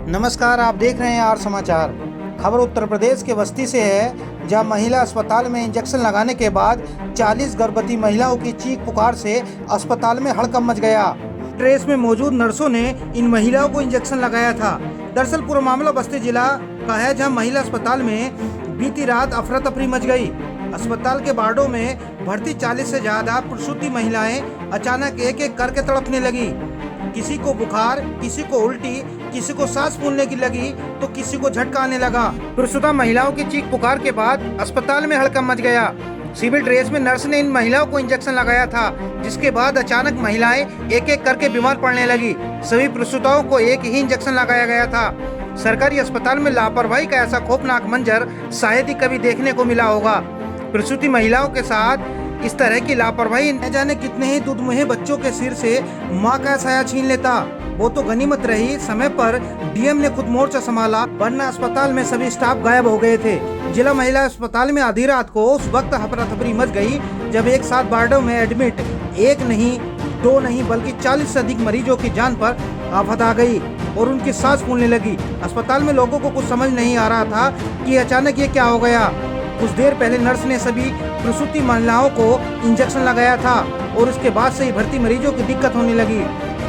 नमस्कार, आप देख रहे हैं आर समाचार। खबर उत्तर प्रदेश के बस्ती से है, जहां महिला अस्पताल में इंजेक्शन लगाने के बाद 40 गर्भवती महिलाओं की चीख पुकार से अस्पताल में हड़कंप मच गया। ट्रेस में मौजूद नर्सों ने इन महिलाओं को इंजेक्शन लगाया था। दरअसल पूरा मामला बस्ती जिला का है, जहां महिला अस्पताल में बीती रात अफरा तफरी मच गई। अस्पताल के वार्डों में भर्ती 40 से ज्यादा प्रसूति महिलाएं अचानक एक एक करके तड़पने लगी। किसी को बुखार, किसी को उल्टी, किसी को सांस फूलने की लगी तो किसी को झटका आने लगा। प्रसूता महिलाओं की चीख पुकार के बाद अस्पताल में हड़कंप मच गया। सिविल ड्रेस में नर्स ने इन महिलाओं को इंजेक्शन लगाया था, जिसके बाद अचानक महिलाएं एक एक करके बीमार पड़ने लगी। सभी प्रसूताओं को एक ही इंजेक्शन लगाया गया था। सरकारी अस्पताल में लापरवाही का ऐसा खौफनाक मंजर शायद ही कभी देखने को मिला होगा। प्रसूति महिलाओं के साथ इस तरह की लापरवाही न जाने कितने ही दुधमुहे बच्चों के सिर से मां का साया छीन लेता। वो तो गनीमत रही, समय पर डीएम ने खुद मोर्चा संभाला, वरना अस्पताल में सभी स्टाफ गायब हो गए थे। जिला महिला अस्पताल में आधी रात को उस वक्त हफरा तफरी मच गई, जब एक साथ वार्डों में एडमिट एक नहीं, दो नहीं, बल्कि 40 से अधिक मरीजों की जान पर आफत आ गई और उनकी सांस फूलने लगी। अस्पताल में लोगों को कुछ समझ नहीं आ रहा था कि अचानक ये क्या हो गया। कुछ देर पहले नर्स ने सभी प्रसूति महिलाओं को इंजेक्शन लगाया था और उसके बाद से ही भर्ती मरीजों की दिक्कत होने लगी।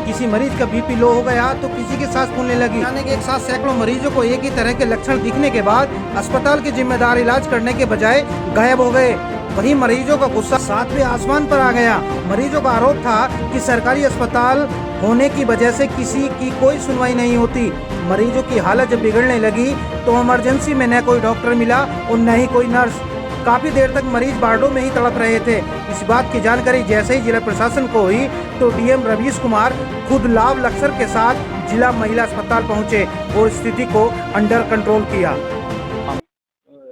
किसी मरीज का बीपी लो हो गया तो किसी की सांस फूलने लगी। यानी कि एक साथ सैकड़ों मरीजों को एक ही तरह के लक्षण दिखने के बाद अस्पताल के जिम्मेदार इलाज करने के बजाय गायब हो गए। वहीं मरीजों का गुस्सा सातवें आसमान पर आ गया। मरीजों का आरोप था कि सरकारी अस्पताल होने की वजह से किसी की कोई सुनवाई नहीं होती। मरीजों की हालत जब बिगड़ने लगी तो इमरजेंसी में न कोई डॉक्टर मिला और न ही कोई नर्स। काफी देर तक मरीज वार्डों में ही तड़प रहे थे। इस बात की जानकारी जैसे ही जिला प्रशासन को हुई तो डीएम रवीश कुमार खुद लाभ लक्सर के साथ जिला महिला अस्पताल पहुंचे और स्थिति को अंडर कंट्रोल किया।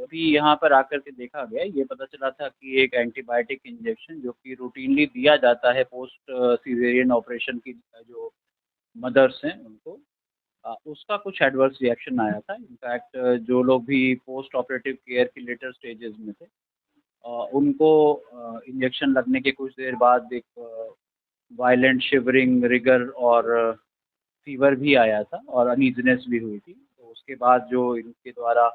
अभी यहाँ पर आकर के देखा गया, ये पता चला था कि एक एंटीबायोटिक इंजेक्शन जो कि रूटीनली दिया जाता है पोस्ट सीजेरियन ऑपरेशन की जो मदर्स हैं उनको, उसका कुछ एडवर्स रिएक्शन आया था। इनफैक्ट जो लोग भी पोस्ट ऑपरेटिव केयर की लेटर स्टेजेस में थे उनको इंजेक्शन लगने के कुछ देर बाद एक वायलेंट शिवरिंग, रिगर और फीवर भी आया था और अनईजीनेस भी हुई थी। तो उसके बाद जो इनके द्वारा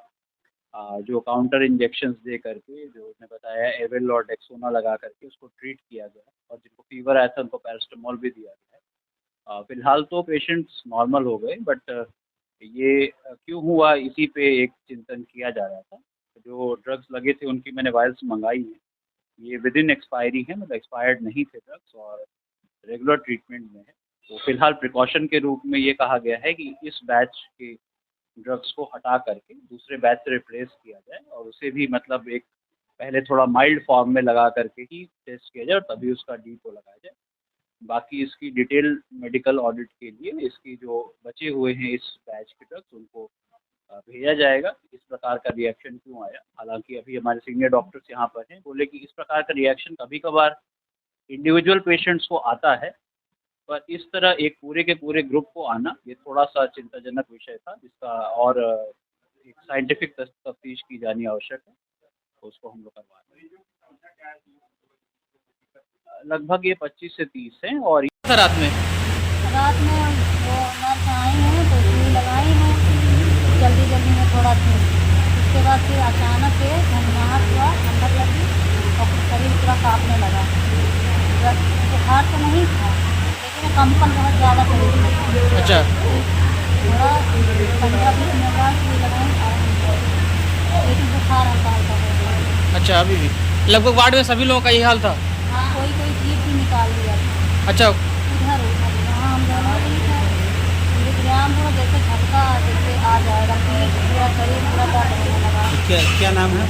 जो काउंटर इंजेक्शंस दे करके, जो उसने बताया एविल और डेक्सोना लगा करके उसको ट्रीट किया गया और जिनको फीवर आया था उनको पैरास्टामोल भी दिया गया है। फिलहाल तो पेशेंट्स नॉर्मल हो गए, बट ये क्यों हुआ इसी पे एक चिंतन किया जा रहा था। जो ड्रग्स लगे थे उनकी मैंने वायल्स मंगाई हैं, ये विद इन एक्सपायरी है, मतलब एक्सपायर्ड नहीं थे ड्रग्स और रेगुलर ट्रीटमेंट में है। तो फिलहाल प्रिकॉशन के रूप में ये कहा गया है कि इस बैच के ड्रग्स को हटा करके दूसरे बैच से रिप्लेस किया जाए और उसे भी मतलब एक पहले थोड़ा माइल्ड फॉर्म में लगा करके ही टेस्ट किया जाए और तभी उसका डीपो लगाया जाए। बाकी इसकी डिटेल मेडिकल ऑडिट के लिए इसकी जो बचे हुए हैं इस बैच के ड्रग्स उनको भेजा जाएगा। इस प्रकार का रिएक्शन क्यों आया, हालांकि अभी हमारे सीनियर डॉक्टर्स यहाँ पर हैं, बोले कि इस प्रकार का रिएक्शन कभी कभार इंडिविजुअल पेशेंट्स को आता है, पर इस तरह एक पूरे के पूरे ग्रुप को आना ये थोड़ा सा चिंताजनक विषय था, जिसका और एक साइंटिफिक तफ्तीश की जानी आवश्यक है। तो उसको हम लोग करवा रहे हैं। लगभग ये 25 से 30 हैं। और रात में वो नर्स आई हैं तो सुई लगाई है जल्दी में थोड़ा थी। उसके बाद फिर अचानक से घनघनाहट हुआ, ठंडक लगी और कुछ शरीर पूरा कांपने लगा। बुखार तो नहीं था लेकिन कंपन बहुत ज़्यादा शरीर में। अच्छा, थोड़ा 15-20 मिनट बाद सुई लगाई लेकिन बुखार हल्का हल्का हो गया। अच्छा, अभी भी लगभग वार्ड में सभी लोगों का यही हाल था। हाँ, कोई चीज़ भी निकाल दिया था। अच्छा, उधर यहाँ हम दोनों ही थे। विक्राम को जैसे झटका जैसे आ जाएगा, पूरा शरीर पूरा दर्द होने लगा। क्या नाम है?